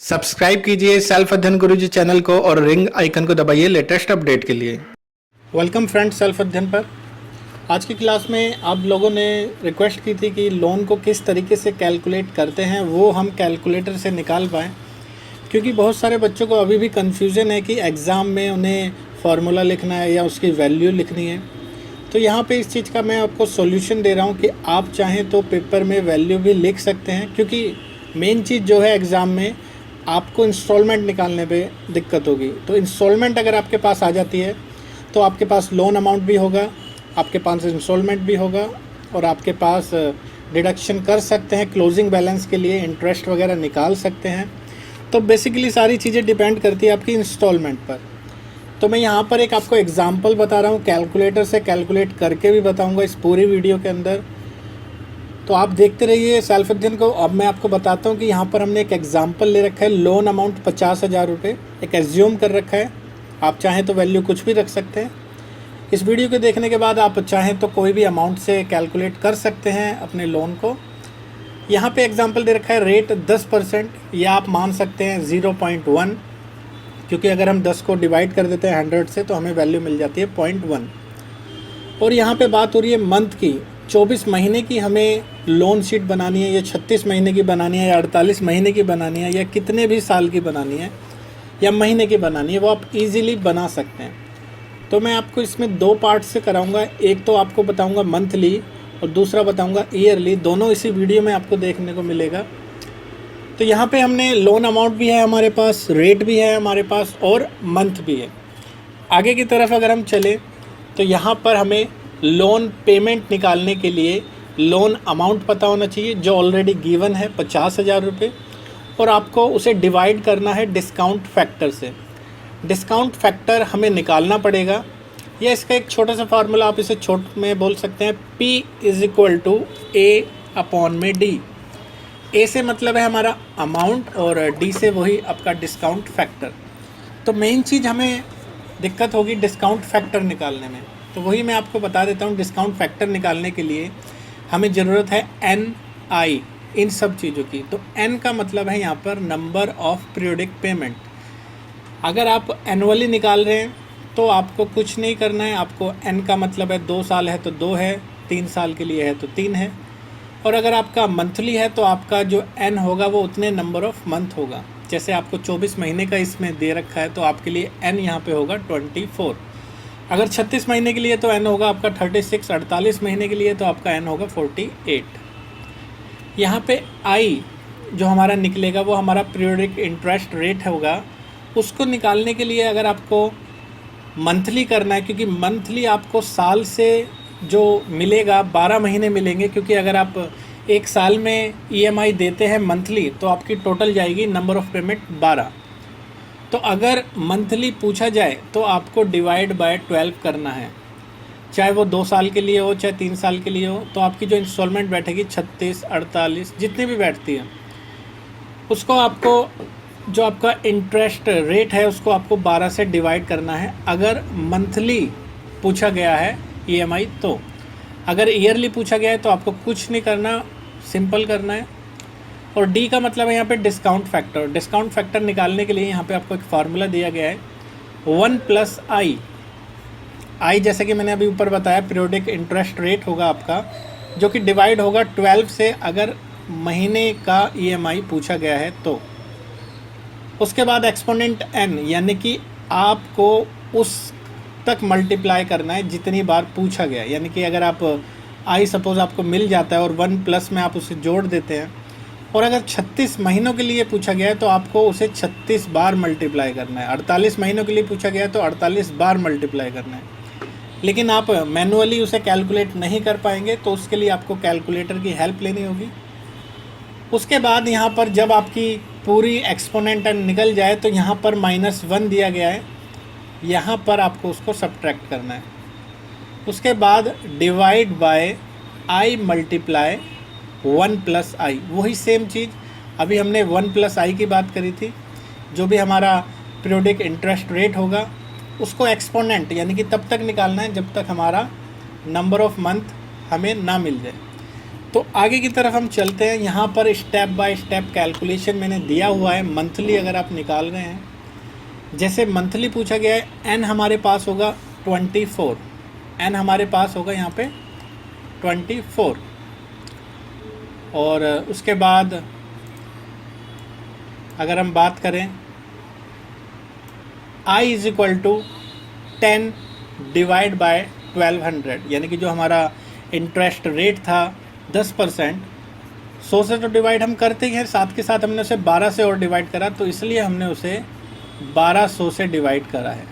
Subscribe कीजिए self अध्ययन गुरुजी channel को और रिंग आइकन को दबाइए लेटेस्ट अपडेट के लिए। वेलकम फ्रेंड्स सेल्फ अध्ययन पर। आज की क्लास में आप लोगों ने रिक्वेस्ट की थी कि लोन को किस तरीके से कैलकुलेट करते हैं वो हम कैलकुलेटर से निकाल पाएँ, क्योंकि बहुत सारे बच्चों को अभी भी कन्फ्यूज़न है कि एग्ज़ाम में उन्हें फार्मूला लिखना है या उसकी वैल्यू लिखनी है। तो यहाँ पे इस चीज़ का मैं आपको सॉल्यूशन दे रहा हूँ कि आप चाहें तो पेपर में वैल्यू भी लिख सकते हैं, क्योंकि मेन चीज़ जो है एग्ज़ाम में आपको इंस्टॉलमेंट निकालने पे दिक्कत होगी। तो इंस्टॉलमेंट अगर आपके पास आ जाती है तो आपके पास लोन अमाउंट भी होगा, आपके पास इंस्टॉलमेंट भी होगा और आपके पास डिडक्शन कर सकते हैं क्लोजिंग बैलेंस के लिए, इंटरेस्ट वगैरह निकाल सकते हैं। तो बेसिकली सारी चीज़ें डिपेंड करती है आपकी इंस्टॉलमेंट पर। तो मैं यहाँ पर एक आपको एग्जांपल बता रहा हूँ, कैलकुलेटर से कैलकुलेट करके भी बताऊँगा इस पूरी वीडियो के अंदर। तो आप देखते रहिए सेल्फ अध्ययन को। अब मैं आपको बताता हूँ कि यहाँ पर हमने एक एग्जांपल ले रखा है, लोन अमाउंट 50,000 रुपये एक एज्यूम कर रखा है। आप चाहें तो वैल्यू कुछ भी रख सकते हैं। इस वीडियो को देखने के बाद आप चाहें तो कोई भी अमाउंट से कैलकुलेट कर सकते हैं अपने लोन को। यहाँ पे एग्जांपल दे रखा है रेट 10%, या आप मान सकते हैं 0.1, क्योंकि अगर हम 10 को डिवाइड कर देते हैं 100 से तो हमें वैल्यू मिल जाती है 0.1। और यहाँ पे बात हो रही है मंथ की, 24 महीने की हमें लोन शीट बनानी है, या 36 महीने की बनानी है, या 48 महीने की बनानी है, या कितने भी साल की बनानी है, या महीने की बनानी है, वो आप इजीली बना सकते हैं। तो मैं आपको इसमें दो पार्ट से कराऊंगा। एक तो आपको बताऊंगा मंथली और दूसरा बताऊंगा ईयरली। दोनों इसी वीडियो में आपको देखने को मिलेगा। तो यहाँ पे हमने लोन अमाउंट भी है हमारे पास, रेट भी है हमारे पास और मंथ भी है। आगे की तरफ अगर हम चलें तो यहाँ पर हमें लोन पेमेंट निकालने के लिए लोन अमाउंट पता होना चाहिए, जो ऑलरेडी गिवन है 50,000 रुपये, और आपको उसे डिवाइड करना है डिस्काउंट फैक्टर से। डिस्काउंट फैक्टर हमें निकालना पड़ेगा, या इसका एक छोटा सा फार्मूला आप इसे छोट में बोल सकते हैं, P = A/D। ए से मतलब है हमारा अमाउंट और डी से वही आपका डिस्काउंट फैक्टर। तो मेन चीज़ हमें दिक्कत होगी डिस्काउंट फैक्टर निकालने में, तो वही मैं आपको बता देता हूँ। डिस्काउंट फैक्टर निकालने के लिए हमें ज़रूरत है NI इन सब चीज़ों की। तो N का मतलब है यहाँ पर नंबर ऑफ पीरियोडिक पेमेंट। अगर आप एनुअली निकाल रहे हैं तो आपको कुछ नहीं करना है। आपको N का मतलब है 2 साल है तो 2 है, 3 साल के लिए है तो 3 है, और अगर आपका मंथली है तो आपका जो N होगा वो उतने नंबर ऑफ मंथ होगा। जैसे आपको 24 महीने का इसमें दे रखा है तो आपके लिए N यहाँ पे होगा 24। अगर 36 महीने के लिए तो N होगा आपका 36, 48 महीने के लिए तो आपका N होगा 48। यहाँ पे I जो हमारा निकलेगा वो हमारा पीरियोडिक इंटरेस्ट रेट होगा। उसको निकालने के लिए अगर आपको मंथली करना है, क्योंकि मंथली आपको साल से जो मिलेगा 12 महीने मिलेंगे, क्योंकि अगर आप एक साल में EMI देते हैं मंथली तो आपकी टोटल जाएगी नंबर ऑफ़ पेमेंट 12। तो अगर मंथली पूछा जाए तो आपको डिवाइड बाय 12 करना है, चाहे वो 2 साल के लिए हो चाहे 3 साल के लिए हो। तो आपकी जो इंस्टॉलमेंट बैठेगी 36, 48 जितनी भी बैठती है, उसको आपको जो आपका इंटरेस्ट रेट है उसको आपको 12 से डिवाइड करना है अगर मंथली पूछा गया है EMI। तो अगर ईयरली पूछा गया है तो आपको कुछ नहीं करना, सिंपल करना है। और D का मतलब है यहाँ पे डिस्काउंट फैक्टर। डिस्काउंट फैक्टर निकालने के लिए यहाँ पे आपको एक फार्मूला दिया गया है 1 + I जैसे कि मैंने अभी ऊपर बताया, पीरियोडिक इंटरेस्ट रेट होगा आपका, जो कि डिवाइड होगा 12 से अगर महीने का EMI पूछा गया है तो। उसके बाद एक्सपोनेंट N, यानी कि आपको उस तक मल्टीप्लाई करना है जितनी बार पूछा गया। यानी कि अगर आप I सपोज़ आपको मिल जाता है और 1+ में आप उसे जोड़ देते हैं, और अगर 36 महीनों के लिए पूछा गया है तो आपको उसे 36 बार मल्टीप्लाई करना है। 48 महीनों के लिए पूछा गया है तो 48 बार मल्टीप्लाई करना है। लेकिन आप मैनुअली उसे कैलकुलेट नहीं कर पाएंगे, तो उसके लिए आपको कैलकुलेटर की हेल्प लेनी होगी। उसके बाद यहाँ पर जब आपकी पूरी एक्सपोनेंट निकल जाए तो यहाँ पर -1 दिया गया है, यहाँ पर आपको उसको सब्ट्रैक्ट करना है। उसके बाद डिवाइड बाय I × 1 + I, वही सेम चीज़ अभी हमने 1 + I की बात करी थी। जो भी हमारा पीरियोडिक इंटरेस्ट रेट होगा उसको एक्सपोनेंट यानी कि तब तक निकालना है जब तक हमारा नंबर ऑफ़ मंथ हमें ना मिल जाए। तो आगे की तरफ हम चलते हैं। यहाँ पर स्टेप बाय स्टेप कैलकुलेशन मैंने दिया हुआ है। मंथली अगर आप निकाल रहे हैं, जैसे मंथली पूछा गया है, एन हमारे पास होगा 24, एन हमारे पास होगा यहाँ पे 24, और उसके बाद अगर हम बात करें I is equal to 10 divide by 1200, यानी कि जो हमारा इंटरेस्ट रेट था 10%, 100 से तो डिवाइड हम करते ही हैं, साथ के साथ हमने उसे 12 से और डिवाइड करा, तो इसलिए हमने उसे 1200 से डिवाइड करा है।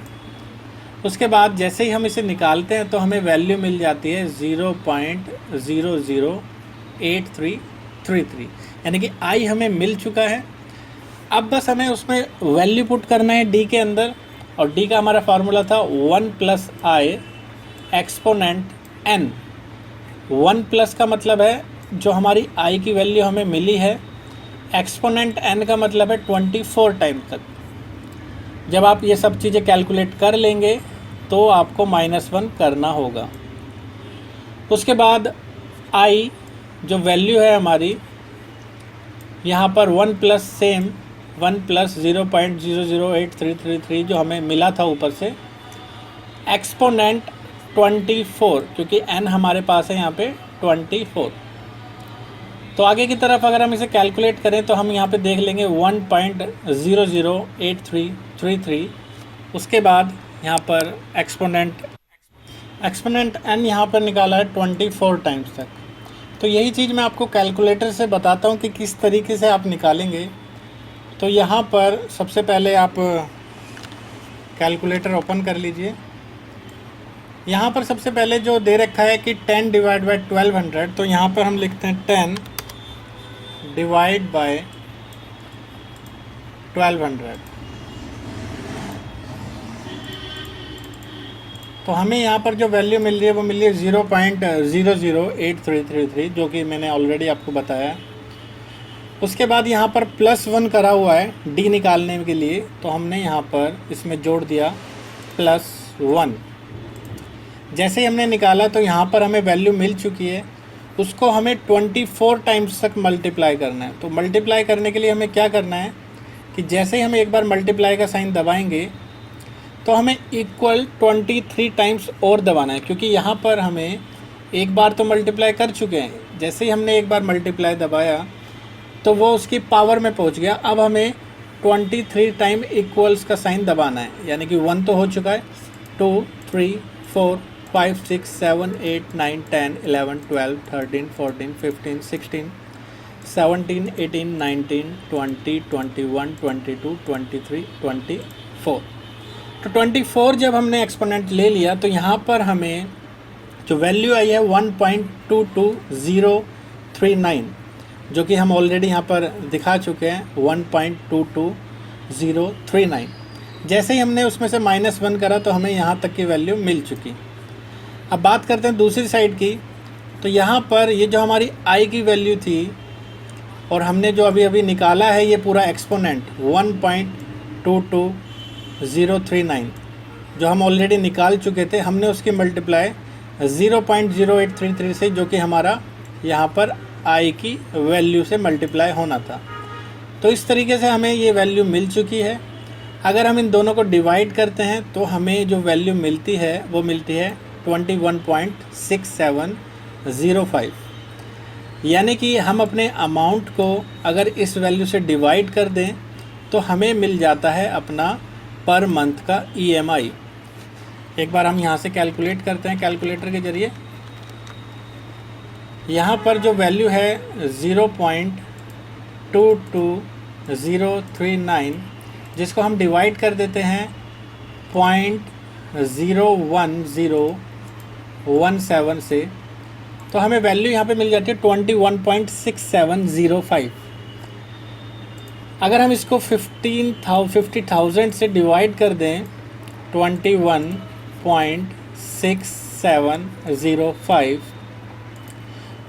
उसके बाद जैसे ही हम इसे निकालते हैं तो हमें वैल्यू मिल जाती है 0.008333, यानी कि I हमें मिल चुका है। अब बस हमें उसमें वैल्यू पुट करना है D के अंदर, और D का हमारा फार्मूला था 1 + I एक्सपोनेंट n। 1 प्लस का मतलब है जो हमारी I की वैल्यू हमें मिली है, एक्सपोनेंट n का मतलब है 24 टाइम तक। जब आप ये सब चीज़ें कैलकुलेट कर लेंगे तो आपको -1 करना होगा। उसके बाद I जो वैल्यू है हमारी यहाँ पर 1 प्लस सेम 1 प्लस 0.008333 जो हमें मिला था ऊपर से, एक्सपोनेंट 24, क्योंकि n हमारे पास है यहाँ पे 24। तो आगे की तरफ अगर हम इसे कैलकुलेट करें तो हम यहाँ पे देख लेंगे 1.008333। उसके बाद यहाँ पर एक्सपोनेंट n यहाँ पर निकाला है 24 टाइम्स तक। तो यही चीज़ मैं आपको कैलकुलेटर से बताता हूँ कि किस तरीके से आप निकालेंगे। तो यहाँ पर सबसे पहले आप कैलकुलेटर ओपन कर लीजिए। यहाँ पर सबसे पहले जो दे रखा है कि 10 डिवाइड बाय 1200, तो यहाँ पर हम लिखते हैं 10 डिवाइड बाय 1200। तो हमें यहाँ पर जो वैल्यू मिल रही है वो मिल रही है 0.008333, जो कि मैंने ऑलरेडी आपको बताया। उसके बाद यहाँ पर +1 करा हुआ है D निकालने के लिए, तो हमने यहाँ पर इसमें जोड़ दिया +1। जैसे ही हमने निकाला तो यहाँ पर हमें वैल्यू मिल चुकी है, उसको हमें 24 टाइम्स तक मल्टीप्लाई करना है। तो मल्टीप्लाई करने के लिए हमें क्या करना है कि जैसे ही हम एक बार मल्टीप्लाई का साइन दबाएंगे तो हमें इक्वल 23 टाइम्स और दबाना है, क्योंकि यहाँ पर हमें एक बार तो मल्टीप्लाई कर चुके हैं। जैसे ही हमने एक बार मल्टीप्लाई दबाया तो वो उसकी पावर में पहुँच गया। अब हमें 23 टाइम इक्वल्स का साइन दबाना है, यानी कि 1 तो हो चुका है, 2 3 4 5 6 7 8 9 10 11 12 13 14 15 16 17 18 19 20 21 22 23 24। तो 24 जब हमने एक्सपोनेंट ले लिया तो यहाँ पर हमें जो वैल्यू आई है 1.22039, जो कि हम ऑलरेडी यहाँ पर दिखा चुके हैं 1.22039। जैसे ही हमने उसमें से -1 करा तो हमें यहाँ तक की वैल्यू मिल चुकी। अब बात करते हैं दूसरी साइड की। तो यहाँ पर ये जो हमारी I की वैल्यू थी और हमने जो अभी निकाला है ये पूरा एक्सपोनेंट 1.22039 जो हम ऑलरेडी निकाल चुके थे, हमने उसकी मल्टीप्लाई 0.0833 से, जो कि हमारा यहाँ पर I की वैल्यू से मल्टीप्लाई होना था। तो इस तरीके से हमें ये वैल्यू मिल चुकी है। अगर हम इन दोनों को डिवाइड करते हैं तो हमें जो वैल्यू मिलती है वो मिलती है 21.6705, यानी कि हम अपने अमाउंट को अगर इस वैल्यू से डिवाइड कर दें तो हमें मिल जाता है अपना पर मंथ का EMI। एक बार हम यहाँ से कैलकुलेट करते हैं कैलकुलेटर के ज़रिए। यहाँ पर जो वैल्यू है 0.22039, जिसको हम डिवाइड कर देते हैं 0.01017 से, तो हमें वैल्यू यहाँ पे मिल जाती है 21.6705। अगर हम इसको 50,000 से डिवाइड कर दें 21.6705,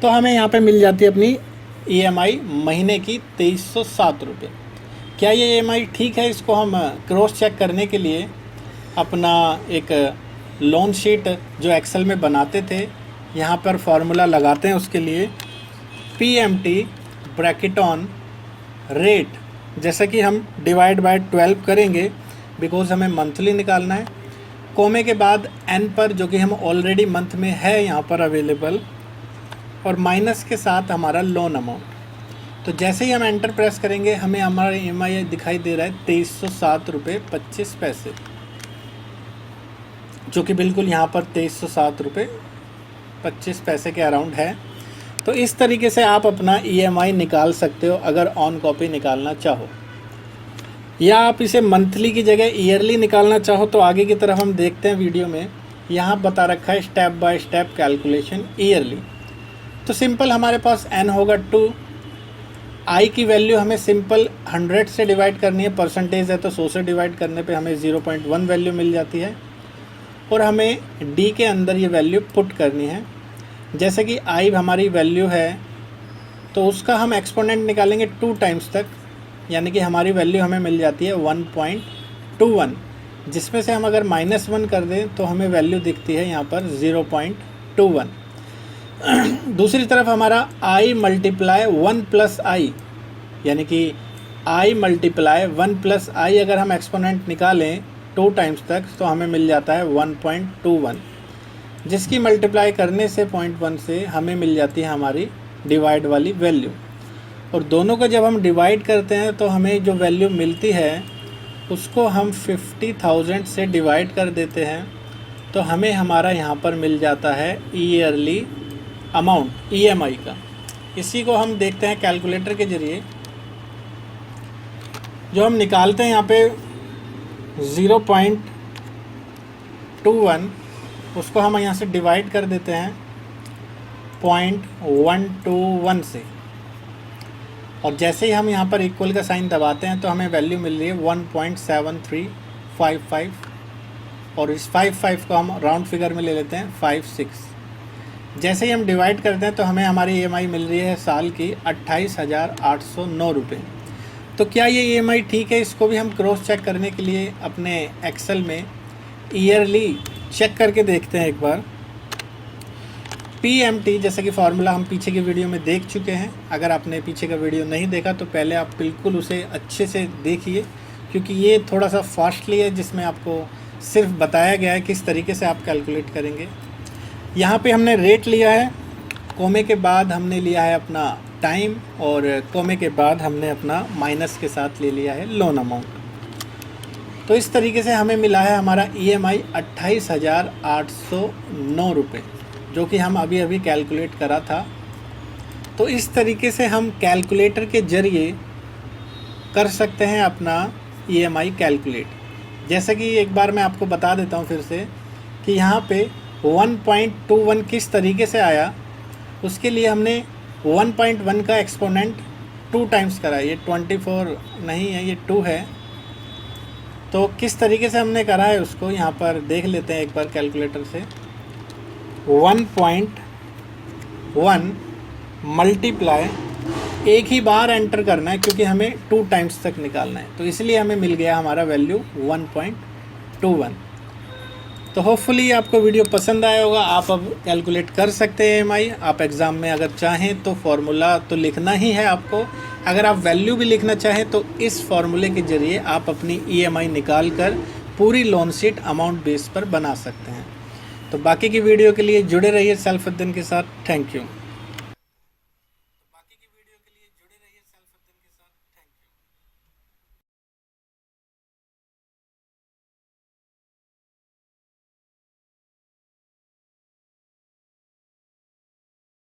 तो हमें यहाँ पे मिल जाती है अपनी EMI महीने की 2307 रुपये। क्या ये EMI ठीक है? इसको हम क्रॉस चेक करने के लिए अपना एक लोन शीट जो एक्सेल में बनाते थे, यहाँ पर फार्मूला लगाते हैं उसके लिए। PMT ब्रैकेट ऑन रेट, जैसा कि हम डिवाइड बाय 12 करेंगे बिकॉज हमें मंथली निकालना है, कोमे के बाद n पर जो कि हम ऑलरेडी मंथ में है यहाँ पर अवेलेबल, और माइनस के साथ हमारा लोन अमाउंट। तो जैसे ही हम एंटर प्रेस करेंगे हमें हमारा EMI दिखाई दे रहा है 2307 रुपये 25 पैसे, जो कि बिल्कुल यहाँ पर 2307 रुपये 25 पैसे के अराउंड है। तो इस तरीके से आप अपना EMI निकाल सकते हो अगर ऑन कॉपी निकालना चाहो, या आप इसे मंथली की जगह ईयरली निकालना चाहो तो आगे की तरफ हम देखते हैं वीडियो में, यहाँ बता रखा है step by step calculation yearly. तो सिंपल हमारे पास n होगा 2, i की वैल्यू हमें सिंपल 100 से डिवाइड करनी है, परसेंटेज है तो 100 से डिवाइड करने पे हमें 0.1 वैल्यू मिल जाती है, और हमें d के अंदर ये वैल्यू पुट करनी है। जैसे कि i हमारी वैल्यू है तो उसका हम एक्सपोनेंट निकालेंगे 2 टाइम्स तक, यानी कि हमारी वैल्यू हमें मिल जाती है 1.21, जिसमें से हम अगर -1 कर दें तो हमें वैल्यू दिखती है यहाँ पर 0.21। दूसरी तरफ हमारा i मल्टीप्लाई 1 प्लस आई, यानी कि i मल्टीप्लाई 1 प्लस आई अगर हम एक्सपोनेंट निकालें 2 टाइम्स तक तो हमें मिल जाता है 1.21, जिसकी मल्टीप्लाई करने से 0.1 से हमें मिल जाती है हमारी डिवाइड वाली वैल्यू। और दोनों को जब हम डिवाइड करते हैं तो हमें जो वैल्यू मिलती है उसको हम 50,000 से डिवाइड कर देते हैं, तो हमें हमारा यहाँ पर मिल जाता है ईयरली अमाउंट EMI का। इसी को हम देखते हैं कैलकुलेटर के ज़रिए, जो हम निकालते हैं यहाँ पे 0.21, उसको हम यहाँ से डिवाइड कर देते हैं 0.121 से, और जैसे ही हम यहाँ पर इक्वल का साइन दबाते हैं तो हमें वैल्यू मिल रही है 1.7355, और इस 55 को हम राउंड फिगर में ले लेते हैं 56। जैसे ही हम डिवाइड करते हैं तो हमें हमारी EMI मिल रही है साल की 28,809 रुपये। तो क्या ये EMI ठीक है, इसको भी हम क्रॉस चेक करने के लिए अपने एक्सेल में ईयरली चेक करके देखते हैं एक बार। PMT जैसे कि फार्मूला हम पीछे की वीडियो में देख चुके हैं, अगर आपने पीछे का वीडियो नहीं देखा तो पहले आप बिल्कुल उसे अच्छे से देखिए, क्योंकि ये थोड़ा सा फास्टली है, जिसमें आपको सिर्फ बताया गया है किस तरीके से आप कैलकुलेट करेंगे। यहाँ पे हमने रेट लिया है, कोमे के बाद हमने लिया है अपना टाइम, और कोमे के बाद हमने अपना माइनस के साथ ले लिया है लोन अमाउंट। तो इस तरीके से हमें मिला है हमारा EMI 28,809 रुपये, जो कि हम अभी अभी कैलकुलेट करा था। तो इस तरीके से हम कैलकुलेटर के ज़रिए कर सकते हैं अपना EMI कैलकुलेट। जैसे कि एक बार मैं आपको बता देता हूँ फिर से कि यहाँ पे 1.21 किस तरीके से आया। उसके लिए हमने 1.1 का एक्सपोनेंट 2 टाइम्स करा, ये 24 नहीं है, ये 2 है। तो किस तरीके से हमने करा है उसको यहाँ पर देख लेते हैं एक बार कैलकुलेटर से। 1.1 मल्टीप्लाई, एक ही बार एंटर करना है क्योंकि हमें 2 टाइम्स तक निकालना है, तो इसलिए हमें मिल गया हमारा वैल्यू 1.21। तो होपफुली आपको वीडियो पसंद आया होगा। आप अब कैलकुलेट कर सकते हैं EMI। आप एग्ज़ाम में अगर चाहें तो फार्मूला तो लिखना ही है आपको, अगर आप वैल्यू भी लिखना चाहें तो इस फार्मूले के ज़रिए आप अपनी EMI निकाल कर पूरी लोन शीट अमाउंट बेस पर बना सकते हैं। तो बाकी की वीडियो के लिए जुड़े रहिए सेल्फ अध्ययन के साथ। Thank you.